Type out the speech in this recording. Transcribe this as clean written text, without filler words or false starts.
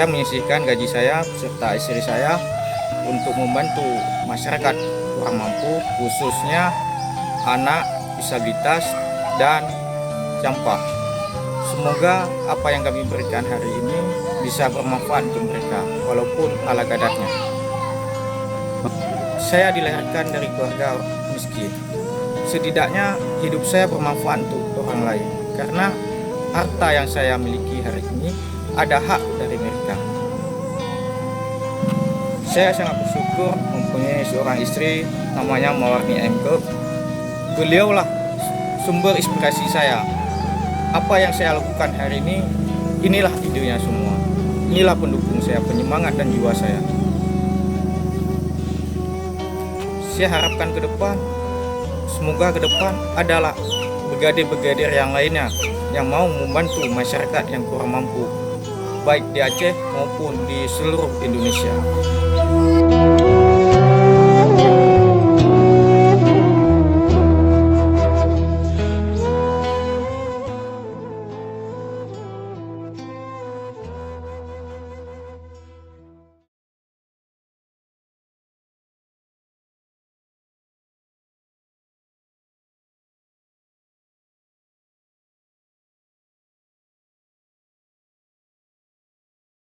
saya menyisihkan gaji saya serta istri saya untuk membantu masyarakat kurang mampu, khususnya anak disabilitas dan campak. Semoga apa yang kami berikan hari ini bisa bermanfaat untuk mereka, walaupun ala kadarnya. Saya dilahirkan dari keluarga miskin. Setidaknya hidup saya bermanfaat untuk orang lain, karena harta yang saya miliki hari ini ada hak dari mereka. Saya sangat bersyukur mempunyai seorang istri namanya Mawarni Emke. Beliaulah sumber inspirasi saya. Apa yang saya lakukan hari ini, inilah idenya semua. Inilah pendukung saya, penyemangat dan jiwa saya. Saya harapkan ke depan, semoga ke depan adalah brigadir-brigadir yang lainnya yang mau membantu masyarakat yang kurang mampu, baik di Aceh maupun di seluruh Indonesia.